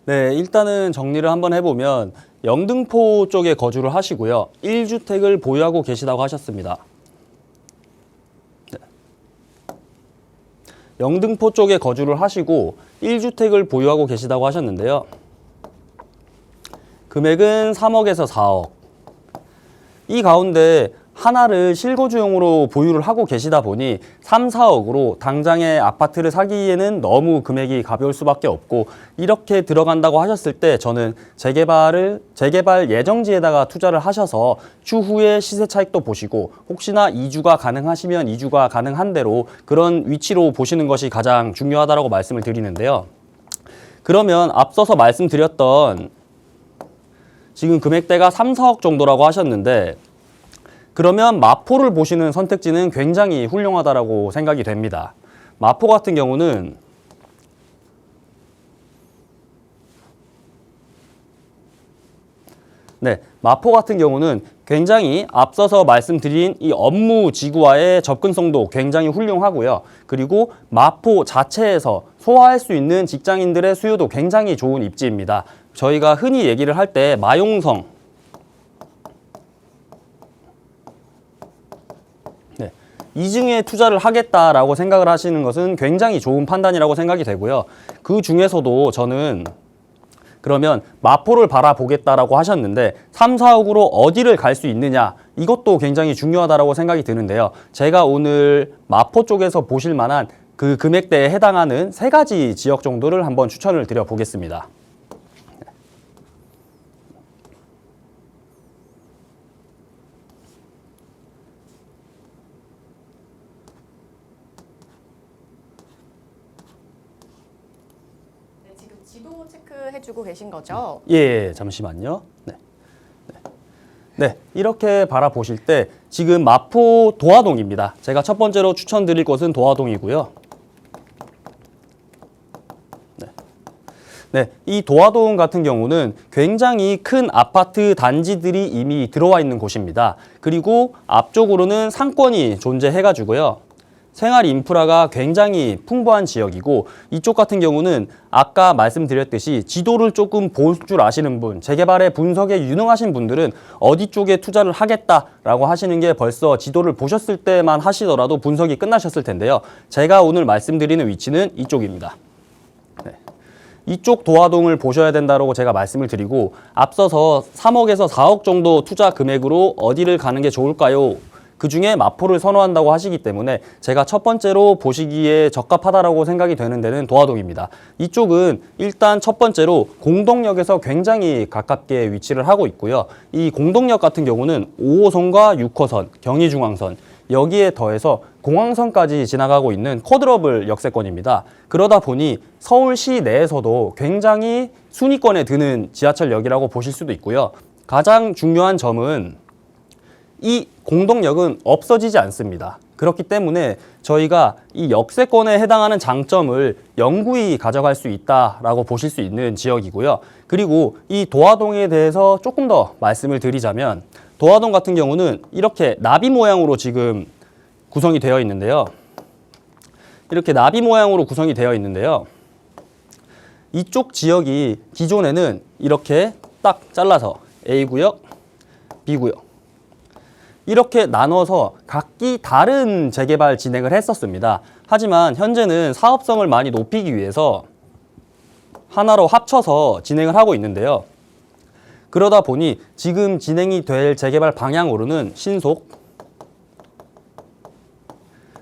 네, 일단은 정리를 한번 해보면 영등포 쪽에 거주를 하시고요. 1주택을 보유하고 계시다고 하셨습니다. 네. 영등포 쪽에 거주를 하시고 1주택을 보유하고 계시다고 하셨는데요. 금액은 3억에서 4억. 이 가운데 하나를 실거주용으로 보유를 하고 계시다 보니 3, 4억으로 당장의 아파트를 사기에는 너무 금액이 가벼울 수밖에 없고, 이렇게 들어간다고 하셨을 때 저는 재개발 예정지에다가 투자를 하셔서 추후에 시세 차익도 보시고 혹시나 이주가 가능하시면 이주가 가능한 대로 그런 위치로 보시는 것이 가장 중요하다고 말씀을 드리는데요. 그러면 앞서서 말씀드렸던 지금 금액대가 3, 4억 정도라고 하셨는데, 그러면 마포를 보시는 선택지는 굉장히 훌륭하다고 생각이 됩니다. 마포 같은 경우는 굉장히 앞서서 말씀드린 이 업무 지구와의 접근성도 굉장히 훌륭하고요. 그리고 마포 자체에서 소화할 수 있는 직장인들의 수요도 굉장히 좋은 입지입니다. 저희가 흔히 얘기를 할 때 마용성, 이중에 투자를 하겠다라고 생각을 하시는 것은 굉장히 좋은 판단이라고 생각이 되고요. 그 중에서도 저는 그러면 마포를 바라보겠다라고 하셨는데 3, 4억으로 어디를 갈 수 있느냐, 이것도 굉장히 중요하다고 생각이 드는데요. 제가 오늘 마포 쪽에서 보실 만한 그 금액대에 해당하는 3가지 지역 정도를 한번 추천을 드려보겠습니다. 지도 체크해주고 계신 거죠? 예, 잠시만요. 네, 이렇게 바라보실 때 지금 마포 도화동입니다. 제가 첫 번째로 추천드릴 곳은 도화동이고요. 이 도화동 같은 경우는 굉장히 큰 아파트 단지들이 이미 들어와 있는 곳입니다. 그리고 앞쪽으로는 상권이 존재해가지고요. 생활 인프라가 굉장히 풍부한 지역이고, 이쪽 같은 경우는 아까 말씀드렸듯이 지도를 조금 볼 줄 아시는 분, 재개발의 분석에 유능하신 분들은 어디 쪽에 투자를 하겠다라고 하시는 게 벌써 지도를 보셨을 때만 하시더라도 분석이 끝나셨을 텐데요. 제가 오늘 말씀드리는 위치는 이쪽입니다. 이쪽 도화동을 보셔야 된다고 제가 말씀을 드리고, 앞서서 3억에서 4억 정도 투자 금액으로 어디를 가는 게 좋을까요? 그 중에 마포를 선호한다고 하시기 때문에 제가 첫 번째로 보시기에 적합하다고 생각이 되는 데는 도화동입니다. 이쪽은 일단 첫 번째로 공덕역에서 굉장히 가깝게 위치를 하고 있고요. 이 공덕역 같은 경우는 5호선과 6호선, 경의중앙선, 여기에 더해서 공항선까지 지나가고 있는 쿼드러블 역세권입니다. 그러다 보니 서울시 내에서도 굉장히 순위권에 드는 지하철역이라고 보실 수도 있고요. 가장 중요한 점은 이 공덕역은 없어지지 않습니다. 그렇기 때문에 저희가 이 역세권에 해당하는 장점을 영구히 가져갈 수 있다라고 보실 수 있는 지역이고요. 그리고 이 도화동에 대해서 조금 더 말씀을 드리자면, 도화동 같은 경우는 이렇게 나비 모양으로 지금 구성이 되어 있는데요. 이쪽 지역이 기존에는 이렇게 딱 잘라서 A구역, B구역 이렇게 나눠서 각기 다른 재개발 진행을 했었습니다. 하지만 현재는 사업성을 많이 높이기 위해서 하나로 합쳐서 진행을 하고 있는데요. 그러다 보니 지금 진행이 될 재개발 방향으로는 신속,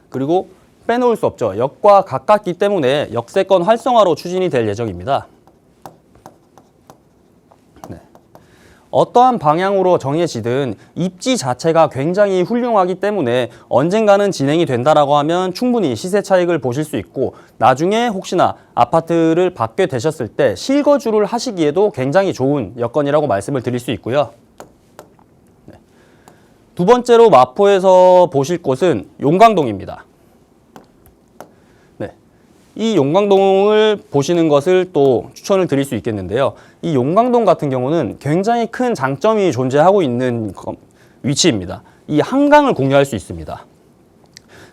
그리고 빼놓을 수 없죠. 역과 가깝기 때문에 역세권 활성화로 추진이 될 예정입니다. 어떠한 방향으로 정해지든 입지 자체가 굉장히 훌륭하기 때문에 언젠가는 진행이 된다라고 하면 충분히 시세 차익을 보실 수 있고, 나중에 혹시나 아파트를 받게 되셨을 때 실거주를 하시기에도 굉장히 좋은 여건이라고 말씀을 드릴 수 있고요. 두 번째로 마포에서 보실 곳은 용광동입니다. 이 용광동을 보시는 것을 또 추천을 드릴 수 있겠는데요. 이 용광동 같은 경우는 굉장히 큰 장점이 존재하고 있는 위치입니다. 이 한강을 공유할 수 있습니다.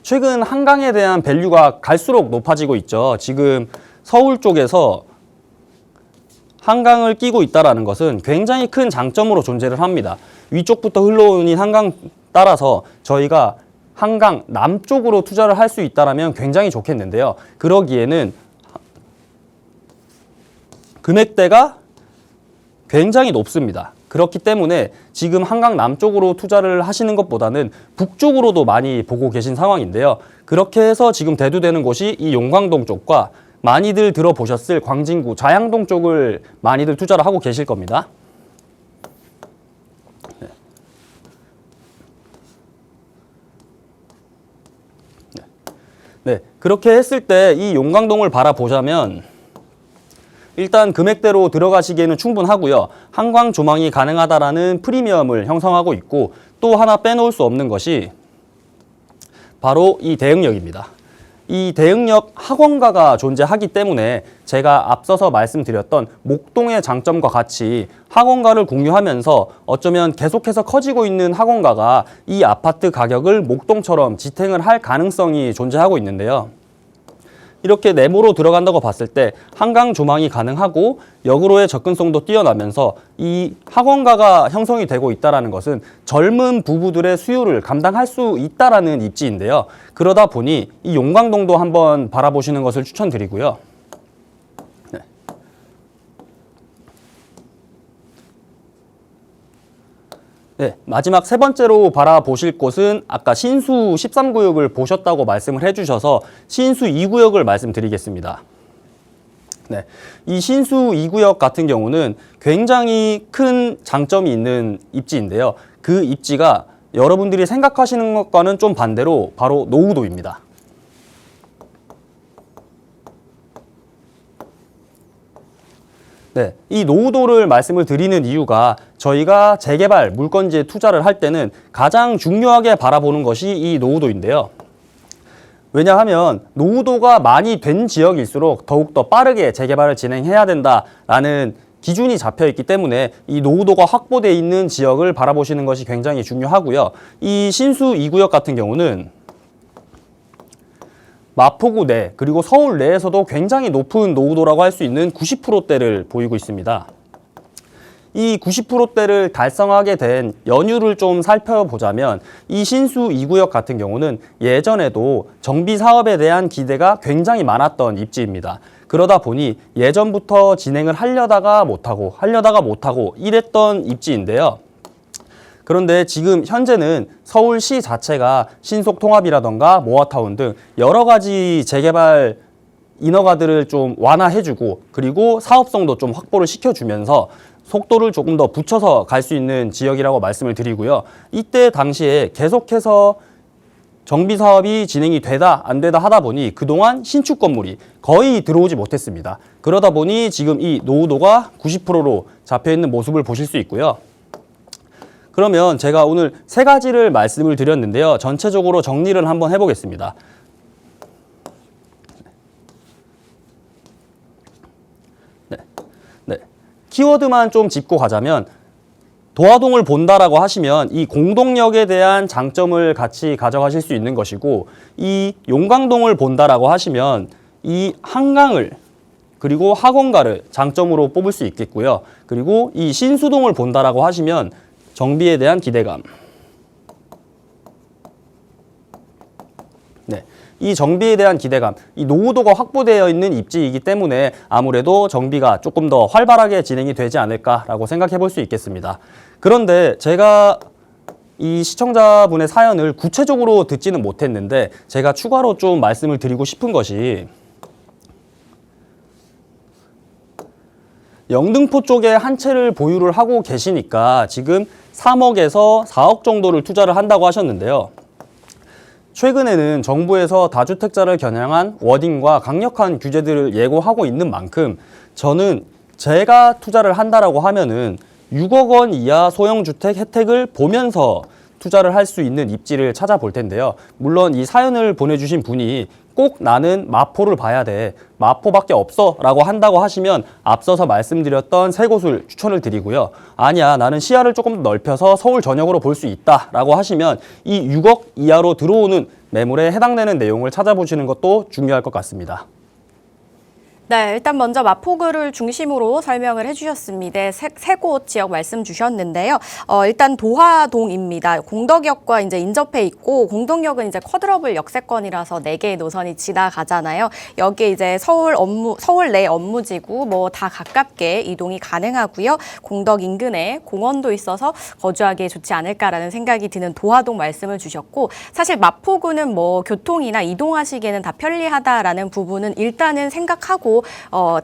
최근 한강에 대한 밸류가 갈수록 높아지고 있죠. 지금 서울 쪽에서 한강을 끼고 있다는 것은 굉장히 큰 장점으로 존재를 합니다. 위쪽부터 흘러오는 한강 따라서 저희가 한강 남쪽으로 투자를 할 수 있다면 굉장히 좋겠는데요. 그러기에는 금액대가 굉장히 높습니다. 그렇기 때문에 지금 한강 남쪽으로 투자를 하시는 것보다는 북쪽으로도 많이 보고 계신 상황인데요. 그렇게 해서 지금 대두되는 곳이 이 용광동 쪽과 많이들 들어보셨을 광진구 자양동 쪽을 많이들 투자를 하고 계실 겁니다. 네, 그렇게 했을 때 이 용광동을 바라보자면 일단 금액대로 들어가시기에는 충분하고요. 한강 조망이 가능하다라는 프리미엄을 형성하고 있고, 또 하나 빼놓을 수 없는 것이 바로 이 대흥역입니다. 이 대흥역 학원가가 존재하기 때문에 제가 앞서서 말씀드렸던 목동의 장점과 같이 학원가를 공유하면서 어쩌면 계속해서 커지고 있는 학원가가 이 아파트 가격을 목동처럼 지탱을 할 가능성이 존재하고 있는데요. 이렇게 네모로 들어간다고 봤을 때 한강 조망이 가능하고 역으로의 접근성도 뛰어나면서 이 학원가가 형성이 되고 있다는 것은 젊은 부부들의 수요를 감당할 수 있다는 입지인데요. 그러다 보니 이 용광동도 한번 바라보시는 것을 추천드리고요. 네, 마지막 세 번째로 바라보실 곳은 아까 신수 13구역을 보셨다고 말씀을 해주셔서 신수 2구역을 말씀드리겠습니다. 네, 이 신수 2구역 같은 경우는 굉장히 큰 장점이 있는 입지인데요. 그 입지가 여러분들이 생각하시는 것과는 좀 반대로 바로 노후도입니다. 네, 이 노후도를 말씀을 드리는 이유가 저희가 재개발 물건지에 투자를 할 때는 가장 중요하게 바라보는 것이 이 노후도인데요. 왜냐하면 노후도가 많이 된 지역일수록 더욱더 빠르게 재개발을 진행해야 된다라는 기준이 잡혀 있기 때문에 이 노후도가 확보되어 있는 지역을 바라보시는 것이 굉장히 중요하고요. 이 신수 2구역 같은 경우는 마포구 내 그리고 서울 내에서도 굉장히 높은 노후도라고 할 수 있는 90%대를 보이고 있습니다. 이 90%대를 달성하게 된 연유를 좀 살펴보자면 이 신수 2구역 같은 경우는 예전에도 정비 사업에 대한 기대가 굉장히 많았던 입지입니다. 그러다 보니 예전부터 진행을 하려다가 못하고 이랬던 입지인데요. 그런데 지금 현재는 서울시 자체가 신속통합이라던가 모아타운 등 여러 가지 재개발 인허가들을 좀 완화해주고, 그리고 사업성도 좀 확보를 시켜주면서 속도를 조금 더 붙여서 갈 수 있는 지역이라고 말씀을 드리고요. 이때 당시에 계속해서 정비 사업이 진행이 되다 안 되다 하다 보니 그동안 신축 건물이 거의 들어오지 못했습니다. 그러다 보니 지금 이 노후도가 90%로 잡혀 있는 모습을 보실 수 있고요. 그러면 제가 오늘 세 가지를 말씀을 드렸는데요. 전체적으로 정리를 한번 해보겠습니다. 네. 키워드만 좀 짚고 가자면 도화동을 본다라고 하시면 이 공동역에 대한 장점을 같이 가져가실 수 있는 것이고, 이 용광동을 본다라고 하시면 이 한강을 그리고 학원가를 장점으로 뽑을 수 있겠고요. 그리고 이 신수동을 본다라고 하시면 정비에 대한 기대감, 네. 이 정비에 대한 기대감, 이 노후도가 확보되어 있는 입지이기 때문에 아무래도 정비가 조금 더 활발하게 진행이 되지 않을까라고 생각해 볼 수 있겠습니다. 그런데 제가 이 시청자분의 사연을 구체적으로 듣지는 못했는데 제가 추가로 좀 말씀을 드리고 싶은 것이 영등포 쪽에 한 채를 보유를 하고 계시니까 지금 3억에서 4억 정도를 투자를 한다고 하셨는데요. 최근에는 정부에서 다주택자를 겨냥한 워딩과 강력한 규제들을 예고하고 있는 만큼 저는 제가 투자를 한다라고 하면은 6억 원 이하 소형주택 혜택을 보면서 투자를 할 수 있는 입지를 찾아볼 텐데요. 물론 이 사연을 보내주신 분이 꼭 나는 마포를 봐야 돼, 마포밖에 없어 라고 한다고 하시면 앞서서 말씀드렸던 세 곳을 추천을 드리고요. 아니야, 나는 시야를 조금 더 넓혀서 서울 전역으로 볼 수 있다 라고 하시면 이 6억 이하로 들어오는 매물에 해당되는 내용을 찾아보시는 것도 중요할 것 같습니다. 네, 일단 먼저 마포구를 중심으로 설명을 해주셨습니다. 세 곳 지역 말씀 주셨는데요. 일단 도화동입니다. 공덕역과 이제 인접해 있고 공덕역은 이제 쿼드러블 역세권이라서 4개의 노선이 지나가잖아요. 여기에 이제 서울 내 업무지구 뭐 다 가깝게 이동이 가능하고요. 공덕 인근에 공원도 있어서 거주하기에 좋지 않을까라는 생각이 드는 도화동 말씀을 주셨고, 사실 마포구는 뭐 교통이나 이동하시기에는 다 편리하다라는 부분은 일단은 생각하고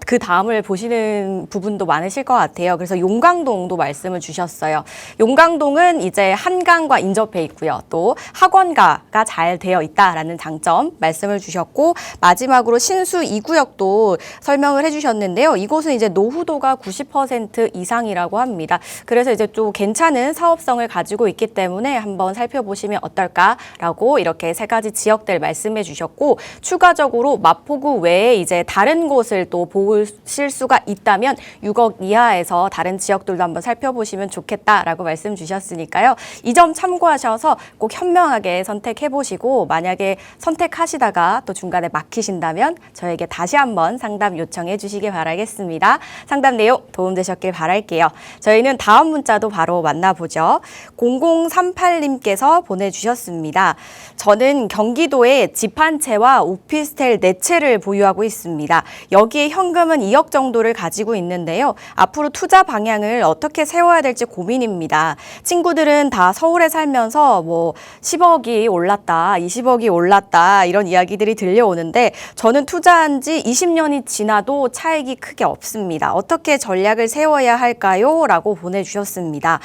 그 다음을 보시는 부분도 많으실 것 같아요. 그래서 용강동도 말씀을 주셨어요. 용강동은 이제 한강과 인접해 있고요. 또 학원가가 잘 되어 있다라는 장점 말씀을 주셨고, 마지막으로 신수 2구역도 설명을 해주셨는데요. 이곳은 이제 노후도가 90% 이상이라고 합니다. 그래서 이제 또 괜찮은 사업성을 가지고 있기 때문에 한번 살펴보시면 어떨까라고 이렇게 세 가지 지역들 말씀해 주셨고, 추가적으로 마포구 외에 이제 다른 곳을 또 보실 수가 있다면 6억 이하에서 다른 지역들도 한번 살펴보시면 좋겠다라고 말씀 주셨으니까요. 이 점 참고하셔서 꼭 현명하게 선택해보시고, 만약에 선택하시다가 또 중간에 막히신다면 저에게 다시 한번 상담 요청해 주시기 바라겠습니다. 상담 내용 도움되셨길 바랄게요. 저희는 다음 문자도 바로 만나보죠. 0038님께서 보내주셨습니다. 저는 경기도에 집 한 채와 오피스텔 4채를 보유하고 있습니다. 여기에 현금은 2억 정도를 가지고 있는데요. 앞으로 투자 방향을 어떻게 세워야 될지 고민입니다. 친구들은 다 서울에 살면서 뭐 10억이 올랐다, 20억이 올랐다 이런 이야기들이 들려오는데 저는 투자한 지 20년이 지나도 차익이 크게 없습니다. 어떻게 전략을 세워야 할까요? 라고 보내주셨습니다.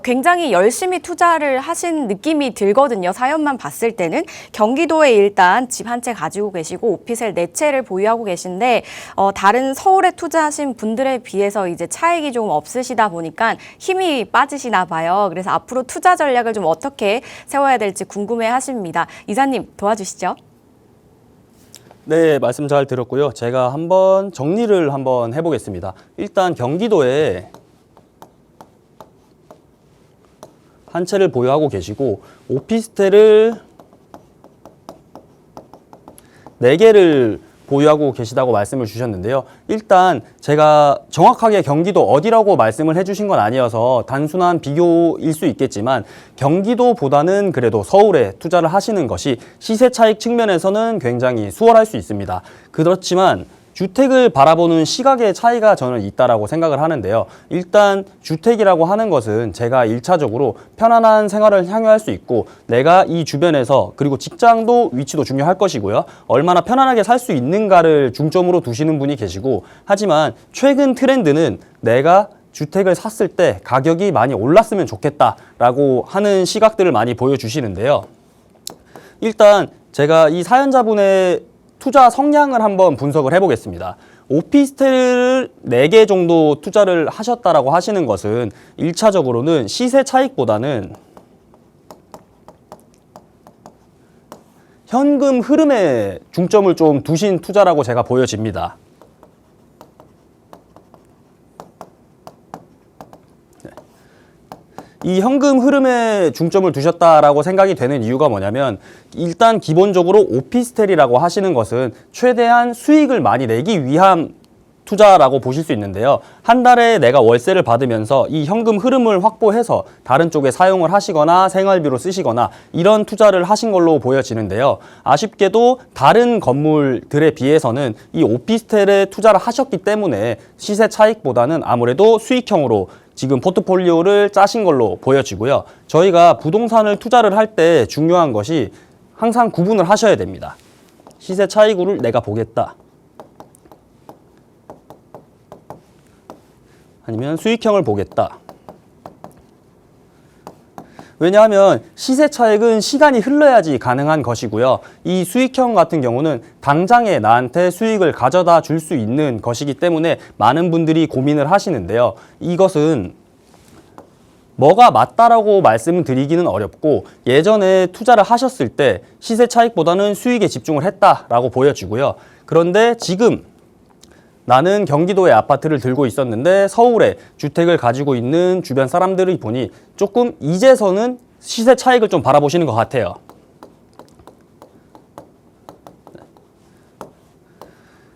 굉장히 열심히 투자를 하신 느낌이 들거든요. 사연만 봤을 때는. 경기도에 일단 집 한 채 가지고 계시고 오피스텔 4채를 보유하고 계신데 다른 서울에 투자하신 분들에 비해서 이제 차익이 조금 없으시다 보니까 힘이 빠지시나 봐요. 그래서 앞으로 투자 전략을 좀 어떻게 세워야 될지 궁금해 하십니다. 이사님 도와주시죠. 네, 말씀 잘 들었고요. 제가 한번 정리를 한번 해보겠습니다. 일단 경기도에 한 채를 보유하고 계시고 오피스텔을 4개를 보유하고 계시다고 말씀을 주셨는데요. 일단 제가 정확하게 경기도 어디라고 말씀을 해주신 건 아니어서 단순한 비교일 수 있겠지만 경기도보다는 그래도 서울에 투자를 하시는 것이 시세 차익 측면에서는 굉장히 수월할 수 있습니다. 그렇지만 주택을 바라보는 시각의 차이가 저는 있다라고 생각을 하는데요. 일단 주택이라고 하는 것은 제가 1차적으로 편안한 생활을 향유할 수 있고 내가 이 주변에서, 그리고 직장도 위치도 중요할 것이고요. 얼마나 편안하게 살 수 있는가를 중점으로 두시는 분이 계시고, 하지만 최근 트렌드는 내가 주택을 샀을 때 가격이 많이 올랐으면 좋겠다라고 하는 시각들을 많이 보여주시는데요. 일단 제가 이 사연자분의 투자 성향을 한번 분석을 해보겠습니다. 오피스텔을 4개 정도 투자를 하셨다라고 하시는 것은 1차적으로는 시세 차익보다는 현금 흐름에 중점을 좀 두신 투자라고 제가 보여집니다. 이 현금 흐름에 중점을 두셨다라고 생각이 되는 이유가 뭐냐면, 일단 기본적으로 오피스텔이라고 하시는 것은 최대한 수익을 많이 내기 위한 투자라고 보실 수 있는데요. 한 달에 내가 월세를 받으면서 이 현금 흐름을 확보해서 다른 쪽에 사용을 하시거나 생활비로 쓰시거나 이런 투자를 하신 걸로 보여지는데요. 아쉽게도 다른 건물들에 비해서는 이 오피스텔에 투자를 하셨기 때문에 시세 차익보다는 아무래도 수익형으로 지금 포트폴리오를 짜신 걸로 보여지고요. 저희가 부동산을 투자를 할 때 중요한 것이 항상 구분을 하셔야 됩니다. 시세 차익을 내가 보겠다. 아니면 수익형을 보겠다. 왜냐하면 시세 차익은 시간이 흘러야지 가능한 것이고요. 이 수익형 같은 경우는 당장에 나한테 수익을 가져다 줄 수 있는 것이기 때문에 많은 분들이 고민을 하시는데요. 이것은 뭐가 맞다라고 말씀을 드리기는 어렵고 예전에 투자를 하셨을 때 시세 차익보다는 수익에 집중을 했다라고 보여지고요. 그런데 지금 나는 경기도에 아파트를 들고 있었는데 서울에 주택을 가지고 있는 주변 사람들을 보니 조금 이제서는 시세 차익을 좀 바라보시는 것 같아요.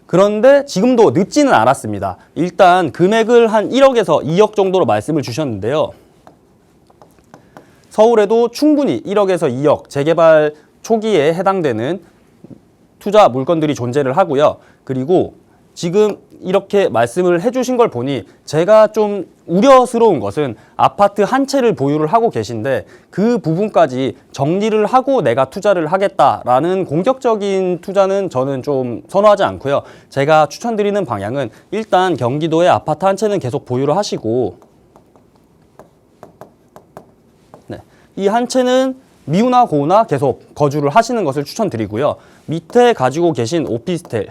그런데 지금도 늦지는 않았습니다. 일단 금액을 한 1억에서 2억 정도로 말씀을 주셨는데요. 서울에도 충분히 1억에서 2억 재개발 초기에 해당되는 투자 물건들이 존재를 하고요. 그리고 지금 이렇게 말씀을 해주신 걸 보니 제가 좀 우려스러운 것은 아파트 한 채를 보유를 하고 계신데 그 부분까지 정리를 하고 내가 투자를 하겠다라는 공격적인 투자는 저는 좀 선호하지 않고요. 제가 추천드리는 방향은 일단 경기도에 아파트 한 채는 계속 보유를 하시고 이 한 채는 미우나 고우나 계속 거주를 하시는 것을 추천드리고요. 밑에 가지고 계신 오피스텔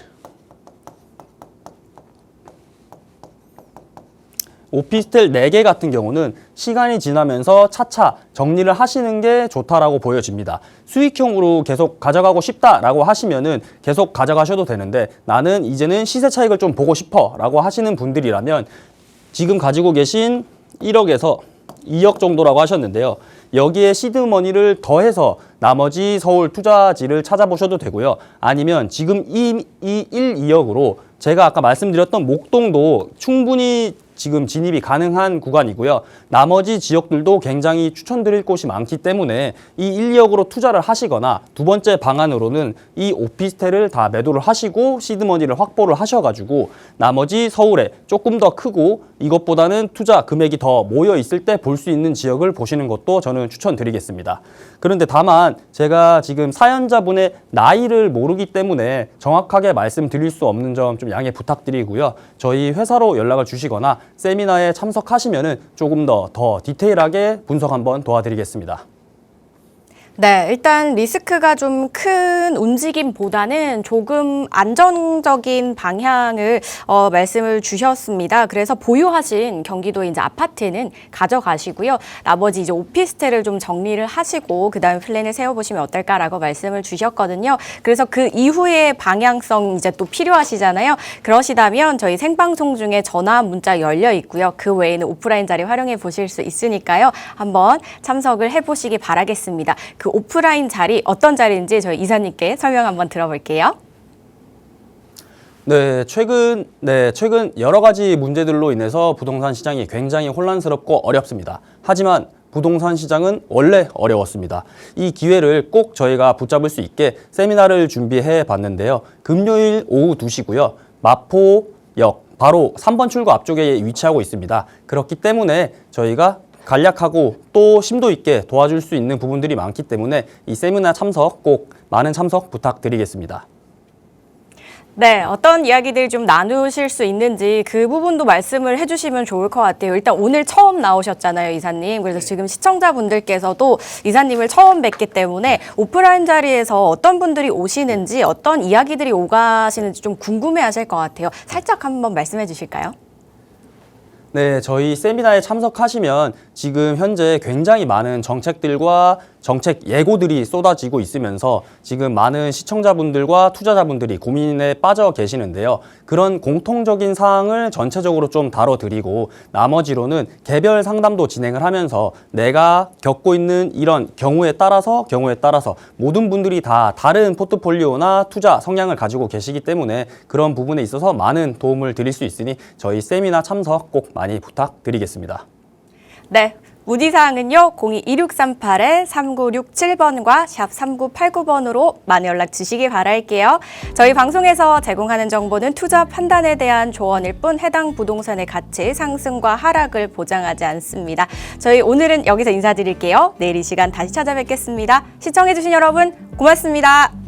오피스텔 4개 같은 경우는 시간이 지나면서 차차 정리를 하시는 게 좋다라고 보여집니다. 수익형으로 계속 가져가고 싶다라고 하시면은 계속 가져가셔도 되는데 나는 이제는 시세 차익을 좀 보고 싶어라고 하시는 분들이라면 지금 가지고 계신 1억에서 2억 정도라고 하셨는데요. 여기에 시드머니를 더해서 나머지 서울 투자지를 찾아보셔도 되고요. 아니면 지금 이 1, 2억으로 제가 아까 말씀드렸던 목동도 충분히 지금 진입이 가능한 구간이고요. 나머지 지역들도 굉장히 추천드릴 곳이 많기 때문에 이 1, 2억으로 투자를 하시거나 두 번째 방안으로는 이 오피스텔을 다 매도를 하시고 시드머니를 확보를 하셔가지고 나머지 서울에 조금 더 크고 이것보다는 투자 금액이 더 모여 있을 때 볼 수 있는 지역을 보시는 것도 저는 추천드리겠습니다. 그런데 다만 제가 지금 사연자분의 나이를 모르기 때문에 정확하게 말씀드릴 수 없는 점 좀 양해 부탁드리고요. 저희 회사로 연락을 주시거나 세미나에 참석하시면은 조금 더 디테일하게 분석 한번 도와드리겠습니다. 네, 일단 리스크가 좀 큰 움직임보다는 조금 안정적인 방향을 말씀을 주셨습니다. 그래서 보유하신 경기도 이제 아파트는 가져가시고요. 나머지 이제 오피스텔을 좀 정리를 하시고 그다음에 플랜을 세워보시면 어떨까라고 말씀을 주셨거든요. 그래서 그 이후의 방향성 이제 또 필요하시잖아요. 그러시다면 저희 생방송 중에 전화 문자 열려 있고요. 그 외에는 오프라인 자리 활용해 보실 수 있으니까요. 한번 참석을 해보시기 바라겠습니다. 그 오프라인 자리 어떤 자리인지 저희 이사님께 설명 한번 들어볼게요. 네, 최근 여러 가지 문제들로 인해서 부동산 시장이 굉장히 혼란스럽고 어렵습니다. 하지만 부동산 시장은 원래 어려웠습니다. 이 기회를 꼭 저희가 붙잡을 수 있게 세미나를 준비해 봤는데요. 금요일 오후 2시고요. 마포역 바로 3번 출구 앞쪽에 위치하고 있습니다. 그렇기 때문에 저희가 간략하고 또 심도 있게 도와줄 수 있는 부분들이 많기 때문에 이 세미나 참석 꼭 많은 참석 부탁드리겠습니다. 네, 어떤 이야기들 좀 나누실 수 있는지 그 부분도 말씀을 해주시면 좋을 것 같아요. 일단 오늘 처음 나오셨잖아요, 이사님. 그래서 지금 시청자분들께서도 이사님을 처음 뵙기 때문에 오프라인 자리에서 어떤 분들이 오시는지 어떤 이야기들이 오가시는지 좀 궁금해하실 것 같아요. 살짝 한번 말씀해 주실까요? 네, 저희 세미나에 참석하시면 지금 현재 굉장히 많은 정책들과 정책 예고들이 쏟아지고 있으면서 지금 많은 시청자분들과 투자자분들이 고민에 빠져 계시는데요. 그런 공통적인 사항을 전체적으로 좀 다뤄드리고 나머지로는 개별 상담도 진행을 하면서 내가 겪고 있는 이런 경우에 따라서 모든 분들이 다 다른 포트폴리오나 투자 성향을 가지고 계시기 때문에 그런 부분에 있어서 많은 도움을 드릴 수 있으니 저희 세미나 참석 꼭 많이 부탁드리겠습니다. 네. 문의사항은요, 02-2638-3967번과 샵 3989번으로 많은 연락 주시기 바랄게요. 저희 방송에서 제공하는 정보는 투자 판단에 대한 조언일 뿐 해당 부동산의 가치 상승과 하락을 보장하지 않습니다. 저희 오늘은 여기서 인사드릴게요. 내일 이 시간 다시 찾아뵙겠습니다. 시청해주신 여러분 고맙습니다.